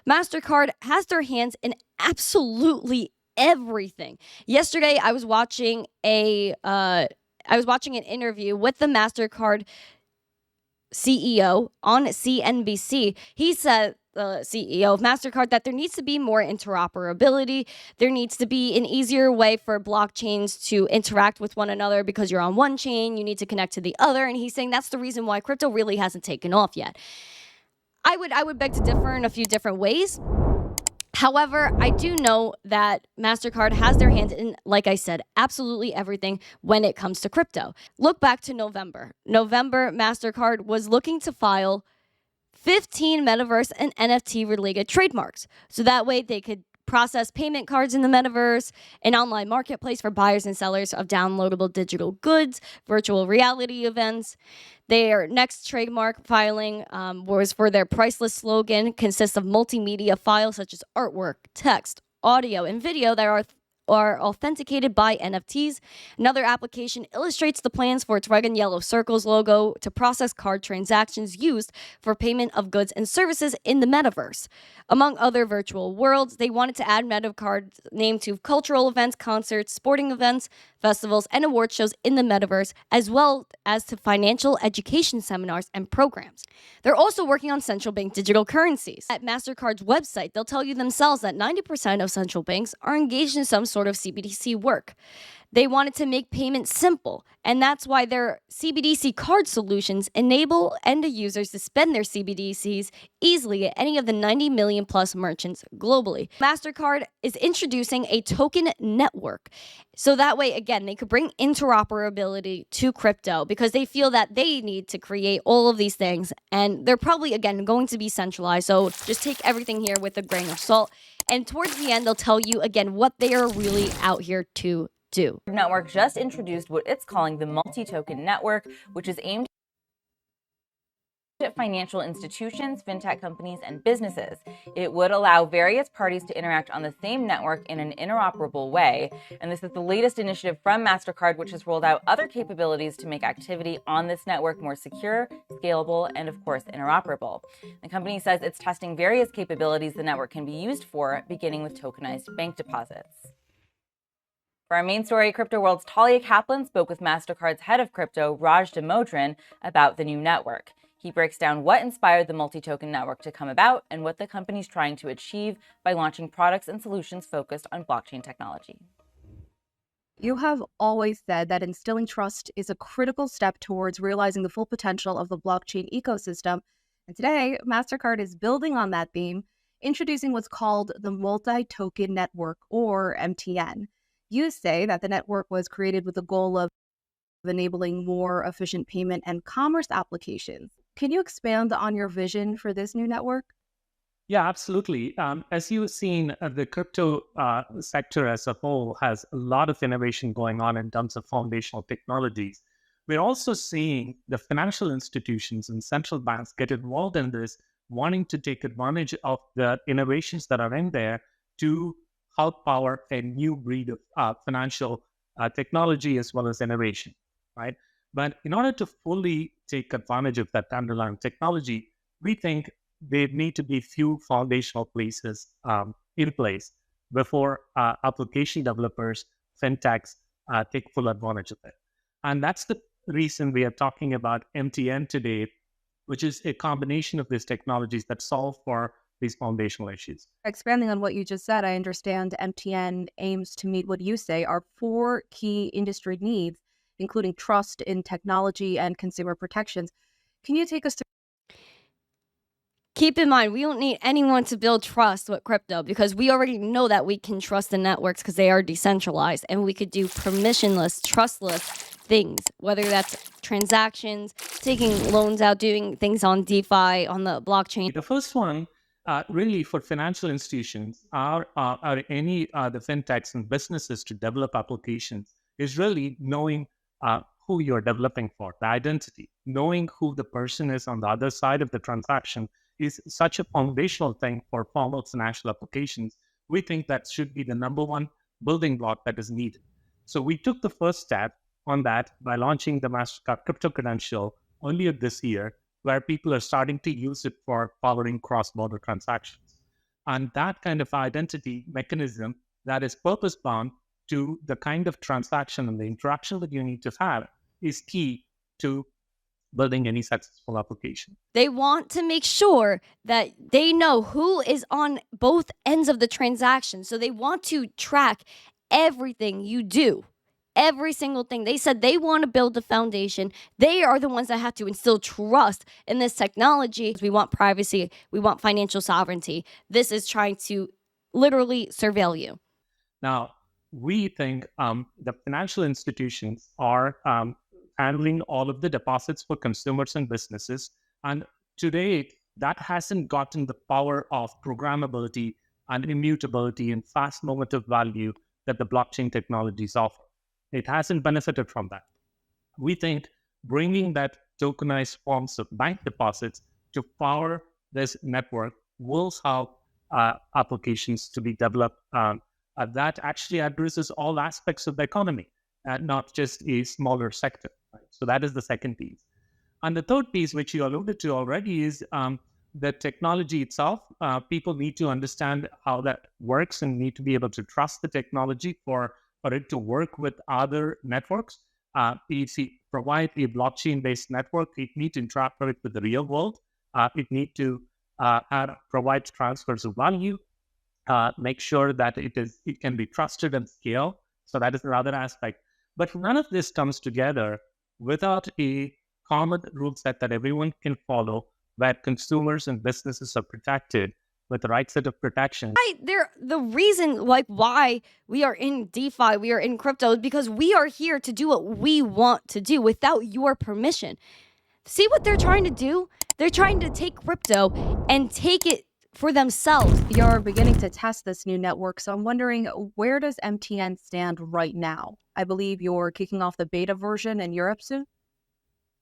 MasterCard has their hands in absolutely everything. Yesterday, I was watching an interview with the MasterCard CEO on CNBC. He said, the CEO of MasterCard, that there needs to be more interoperability. There needs to be an easier way for blockchains to interact with one another, because you're on one chain, you need to connect to the other. And he's saying that's the reason why crypto really hasn't taken off yet. I would beg to differ in a few different ways. However, I do know that MasterCard has their hands in, like I said, absolutely everything when it comes to crypto. Look back to November. MasterCard was looking to file 15 metaverse and NFT related trademarks. So that way they could process payment cards in the metaverse, an online marketplace for buyers and sellers of downloadable digital goods, virtual reality events. Their next trademark filing was for their priceless slogan, consists of multimedia files such as artwork, text, audio, and video that are authenticated by NFTs. Another application illustrates the plans for its red and yellow circles logo to process card transactions used for payment of goods and services in the metaverse. Among other virtual worlds, they wanted to add MetaCard's name to cultural events, concerts, sporting events, festivals, and award shows in the metaverse, as well as to financial education seminars and programs. They're also working on central bank digital currencies. At MasterCard's website, they'll tell you themselves that 90% of central banks are engaged in some sort of CBDC work. They wanted to make payments simple, and that's why their CBDC card solutions enable end users to spend their CBDCs easily at any of the 90 million plus merchants globally. MasterCard is introducing a token network. So that way, again, they could bring interoperability to crypto, because they feel that they need to create all of these things, and they're probably, again, going to be centralized. So just take everything here with a grain of salt. And towards the end, they'll tell you, again, what they are really out here to do. Network just introduced what it's calling the multi-token network, which is aimed at financial institutions, fintech companies, and businesses. It would allow various parties to interact on the same network in an interoperable way. And this is the latest initiative from MasterCard, which has rolled out other capabilities to make activity on this network more secure, scalable, and of course, interoperable. The company says it's testing various capabilities the network can be used for, beginning with tokenized bank deposits. For our main story, Crypto World's Talia Kaplan spoke with MasterCard's head of crypto, Raj Damodran, about the new network. He breaks down what inspired the multi-token network to come about and what the company's trying to achieve by launching products and solutions focused on blockchain technology. You have always said that instilling trust is a critical step towards realizing the full potential of the blockchain ecosystem. And today, MasterCard is building on that theme, introducing what's called the multi-token network, or MTN. You say that the network was created with the goal of enabling more efficient payment and commerce applications. Can you expand on your vision for this new network? Yeah, absolutely. As you've seen, the crypto sector as a whole has a lot of innovation going on in terms of foundational technologies. We're also seeing the financial institutions and central banks get involved in this, wanting to take advantage of the innovations that are in there to help power a new breed of financial technology as well as innovation, right? But in order to fully take advantage of that underlying technology, we think there need to be few foundational places in place before application developers, fintechs, take full advantage of it. And that's the reason we are talking about MTN today, which is a combination of these technologies that solve for these foundational issues. Expanding on what you just said, I understand MTN aims to meet what you say are 4 key industry needs, including trust in technology and consumer protections. Can you take us through? Keep in mind, we don't need anyone to build trust with crypto, because we already know that we can trust the networks because they are decentralized, and we could do permissionless, trustless things, whether that's transactions, taking loans out, doing things on DeFi, on the blockchain. The first one, really for financial institutions or any the fintechs and businesses to develop applications, is really knowing who you're developing for, the identity. Knowing who the person is on the other side of the transaction is such a foundational thing for formal financial applications. We think that should be the number one building block that is needed. So we took the first step on that by launching the MasterCard Crypto Credential earlier this year, where people are starting to use it for powering cross-border transactions. And that kind of identity mechanism that is purpose bound to the kind of transaction and the interaction that you need to have is key to building any successful application. They want to make sure that they know who is on both ends of the transaction. So they want to track everything you do, every single thing. They said they want to build the foundation. They are the ones that have to instill trust in this technology. We want privacy. We want financial sovereignty. This is trying to literally surveil you. Now, we think the financial institutions are handling all of the deposits for consumers and businesses. And to date, that hasn't gotten the power of programmability and immutability and fast normative value that the blockchain technologies offer. It hasn't benefited from that. We think bringing that tokenized forms of bank deposits to power this network will help applications to be developed that actually addresses all aspects of the economy, and not just a smaller sector. Right? So that is the second piece. And the third piece, which you alluded to already, is the technology itself. People need to understand how that works and need to be able to trust the technology for it to work with other networks. If you provide a blockchain-based network, it needs to interact with the real world. It needs to provide transfers of value, make sure that it can be trusted and scale. So that is another aspect. But none of this comes together without a common rule set that everyone can follow, where consumers and businesses are protected with the right set of protection. The reason why we are in DeFi, we are in crypto, is because we are here to do what we want to do without your permission. See what they're trying to do? They're trying to take crypto and take it for themselves. You're beginning to test this new network, so I'm wondering, where does MTN stand right now? I believe you're kicking off the beta version in Europe soon?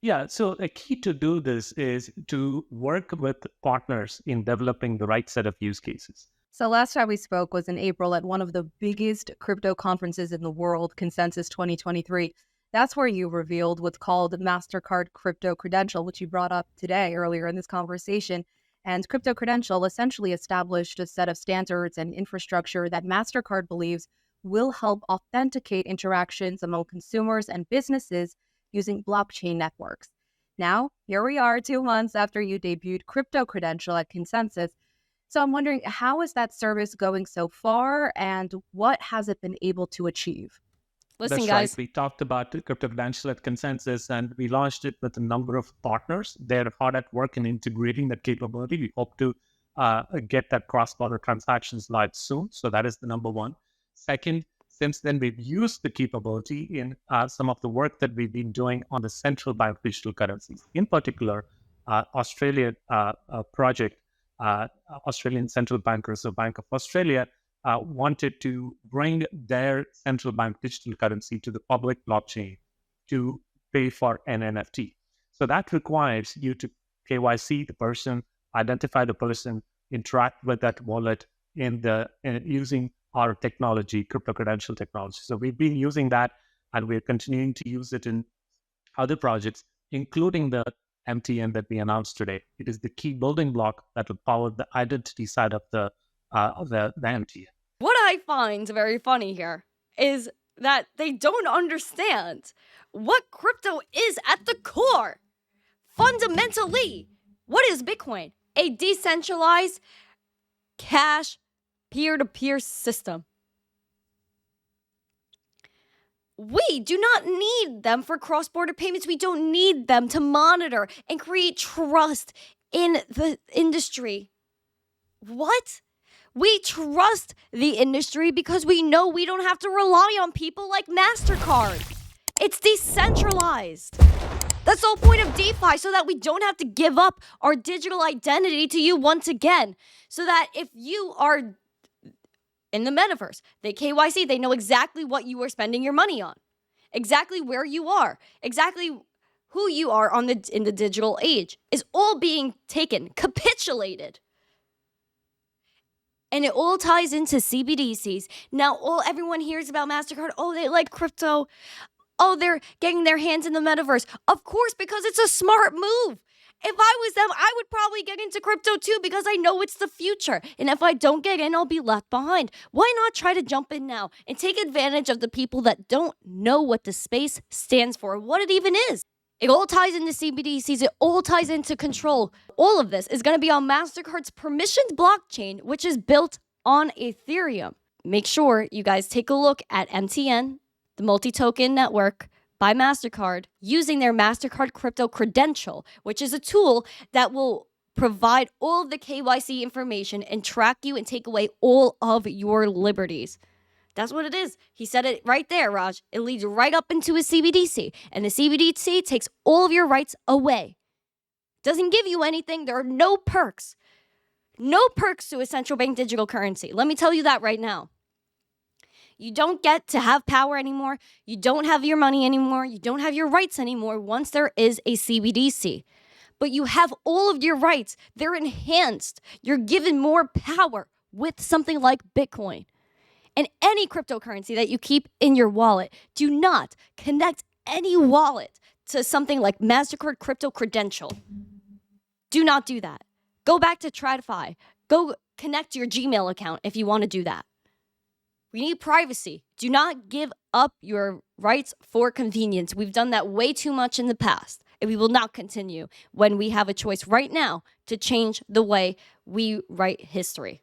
Yeah, so a key to do this is to work with partners in developing the right set of use cases. So last time we spoke was in April at one of the biggest crypto conferences in the world, Consensus 2023. That's where you revealed what's called MasterCard Crypto Credential, which you brought up today earlier in this conversation. And Crypto Credential essentially established a set of standards and infrastructure that MasterCard believes will help authenticate interactions among consumers and businesses using blockchain networks. Now, here we are 2 months after you debuted Crypto Credential at Consensus. So I'm wondering, how is that service going so far, and what has it been able to achieve? Listen, That's guys. Right. We talked about Crypto Credential at Consensus, and we launched it with a number of partners. They're hard at work in integrating that capability. We hope to get that cross-border transactions live soon. So that is the number one. Second, since then, we've used the capability in some of the work that we've been doing on the central bank digital currencies. In particular, Australian project, Australian Central Bank, Reserve Bank of Australia, wanted to bring their central bank digital currency to the public blockchain to pay for an NFT. So that requires you to KYC the person, identify the person, interact with that wallet using our technology, Crypto Credential technology. So we've been using that, and we're continuing to use it in other projects, including the MTN that we announced today. It is the key building block that will power the identity side of the MTN. What I find very funny here is that they don't understand what crypto is at the core. Fundamentally, what is Bitcoin? A decentralized cash peer-to-peer system. We do not need them for cross-border payments. We don't need them to monitor and create trust in the industry. What? We trust the industry because we know we don't have to rely on people like MasterCard. It's decentralized. That's the whole point of DeFi, so that we don't have to give up our digital identity to you once again. So that if you are in the metaverse, they KYC, they know exactly what you are spending your money on, exactly where you are, exactly who you are in the digital age is all being taken, capitulated. And it all ties into CBDCs. Now, everyone hears about MasterCard. Oh, they like crypto. Oh, they're getting their hands in the metaverse. Of course, because it's a smart move. If I was them, I would probably get into crypto too because I know it's the future. And if I don't get in, I'll be left behind. Why not try to jump in now and take advantage of the people that don't know what the space stands for, what it even is? It all ties into CBDCs. It all ties into control. All of this is going to be on MasterCard's permissioned blockchain, which is built on Ethereum. Make sure you guys take a look at MTN, the multi-token network, by MasterCard using their MasterCard Crypto Credential, which is a tool that will provide all of the KYC information and track you and take away all of your liberties. That's what it is. He said it right there, Raj. It leads right up into a CBDC, and the CBDC takes all of your rights away. Doesn't give you anything. There are no perks. No perks to a central bank digital currency. Let me tell you that right now. You don't get to have power anymore. You don't have your money anymore. You don't have your rights anymore once there is a CBDC. But you have all of your rights. They're enhanced. You're given more power with something like Bitcoin. And any cryptocurrency that you keep in your wallet, do not connect any wallet to something like MasterCard Crypto Credential. Do not do that. Go back to TradFi. Go connect your Gmail account if you want to do that. We need privacy. Do not give up your rights for convenience. We've done that way too much in the past, and we will not continue when we have a choice right now to change the way we write history.